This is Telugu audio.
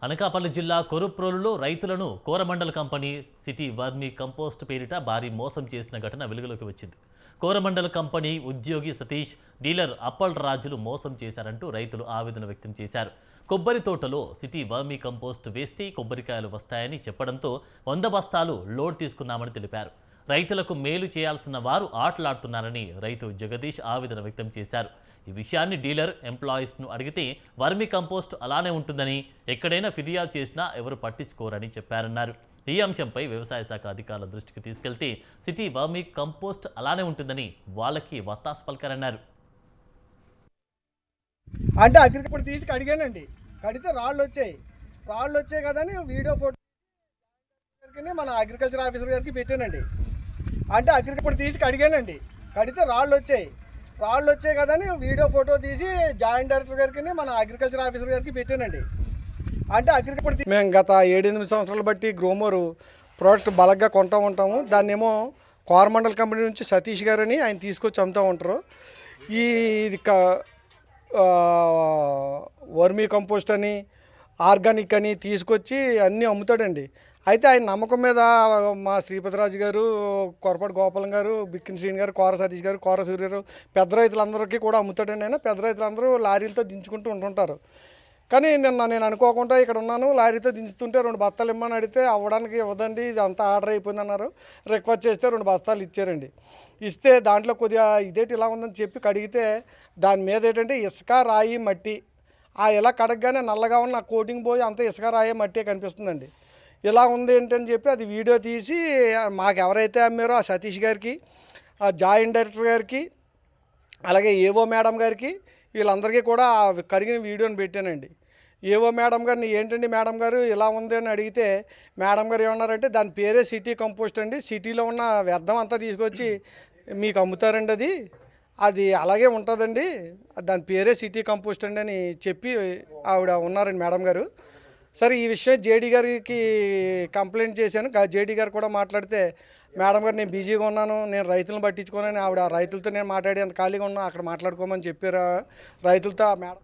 అనకాపల్లి జిల్లా కొరుప్రోలులో రైతులను Coromandel company city vermi compost పేరిట భారీ మోసం చేసిన ఘటన వెలుగులోకి వచ్చింది. కోరమండల్ కంపెనీ ఉద్యోగి సతీష్, డీలర్ అప్పల్ రాజులు మోసం చేశారంటూ రైతులు ఆవేదన వ్యక్తం చేశారు. కొబ్బరి తోటలో సిటీ వర్మీ కంపోస్ట్ వేస్తే కొబ్బరికాయలు వస్తాయని చెప్పడంతో 100 బస్తాలు లోడ్ తీసుకున్నామని తెలిపారు. రైతులకు మేలు చేయాల్సిన వారు ఆటలాడుతున్నారని రైతు జగదీష్ ఆవేదన వ్యక్తం చేశారు. ఈ విషయాన్ని డీలర్ ఎంప్లాయీస్ను అడిగితే వర్మీ కంపోస్ట్ అలానే ఉంటుందని, ఎక్కడైనా ఫిర్యాదు చేసినా ఎవరు పట్టించుకోరని చెప్పారన్నారు. ఈ అంశంపై వ్యవసాయ శాఖ అధికారుల దృష్టికి తీసుకెళ్తే సిటీ వర్మీ కంపోస్ట్ అలానే ఉంటుందని వాళ్ళకి వత్తాసు పలికారన్నారు. అంటే అగ్రికల్చర్ తీసి కడిగానండి, కడితే రాళ్ళు వచ్చాయి కదా అని వీడియో ఫోటో మన అగ్రికల్చర్ ఆఫీసర్ గారికి పెట్టానండి. అంటే అగ్రికల్చర్ తీసి కడిగానండి, కడితే రాళ్ళు వచ్చాయి కదా అని వీడియో ఫోటో తీసి జాయింట్ డైరెక్టర్ గారికి మన అగ్రికల్చర్ ఆఫీసర్ గారికి పెట్టానండి. అంటే అగ్రికల్చర్ మేము గత 7-8 సంవత్సరాలు బట్టి గ్రోమోర్ ప్రోడక్ట్ బలంగా కొంటూ ఉంటాము. దాన్ని ఏమో కోరమండల్ కంపెనీ నుంచి సతీష్ గారని ఆయన తీసుకొచ్చి అమ్ముతూ ఉంటారు. ఇది వర్మీ కంపోస్ట్ అని, ఆర్గానిక్ అని తీసుకొచ్చి అన్నీ అమ్ముతాడండి. అయితే ఆయన నమ్మకం మీద మా శ్రీపతిరాజు గారు, కొరపాటి గోపాలం గారు, బిక్కిన శ్రీని గారు, కోర సతీష్ గారు, కోర సూర్య గారు, పెద్ద రైతులందరికీ కూడా అమ్ముతాడండి. ఆయన పెద్ద రైతులందరూ లారీలతో దించుకుంటూ ఉంటుంటారు. కానీ నేను అనుకోకుండా ఇక్కడ ఉన్నాను, లారీతో దించుతుంటే 2 బస్తాలు ఇమ్మని అడిగితే అవ్వడానికి ఇవ్వదండి, ఇది అంతా ఆర్డర్ అయిపోయింది అన్నారు. రిక్వెస్ట్ చేస్తే 2 బస్తాలు ఇచ్చారండి. ఇస్తే దాంట్లో కొద్దిగా ఇదేంటి ఇలా ఉందని చెప్పి కడిగితే దాని మీద ఏంటంటే ఇసుక, రాయి, మట్టి. ఇలా కడగగానే నల్లగా ఉన్న కోటింగ్ పోయి అంతా ఇసుక, రాయి, మట్టి కనిపిస్తుందండి. ఇలా ఉంది ఏంటని చెప్పి అది వీడియో తీసి మాకు ఎవరైతే అమ్మారో ఆ సతీష్ గారికి, ఆ జాయింట్ డైరెక్టర్ గారికి, అలాగే ఏవో మేడం గారికి, వీళ్ళందరికీ కూడా కడిగిన వీడియోని పెట్టానండి. ఏవో మేడం గారిని ఏంటండి మేడం గారు ఇలా ఉంది అని అడిగితే మేడం గారు ఏమన్నారంటే దాని పేరే సిటీ కంపోస్ట్ అండి, సిటీలో ఉన్న వ్యర్థం అంతా తీసుకొచ్చి మీకు అమ్ముతారండి, అది అలాగే ఉంటుందండి, దాని పేరే సిటీ కంపోస్ట్ అండి అని చెప్పి ఆవిడ ఉన్నారండి మేడం గారు. సరే ఈ విషయం జేడీ గారికి కంప్లైంట్ చేశాను. జేడీ గారు కూడా మాట్లాడితే మేడం గారు నేను బిజీగా ఉన్నాను, నేను రైతులను పట్టించుకోనని ఆవిడ రైతులతో నేను మాట్లాడి అంత ఖాళీగా ఉన్నా అక్కడ మాట్లాడుకోమని చెప్పారు రైతులతో. మేడం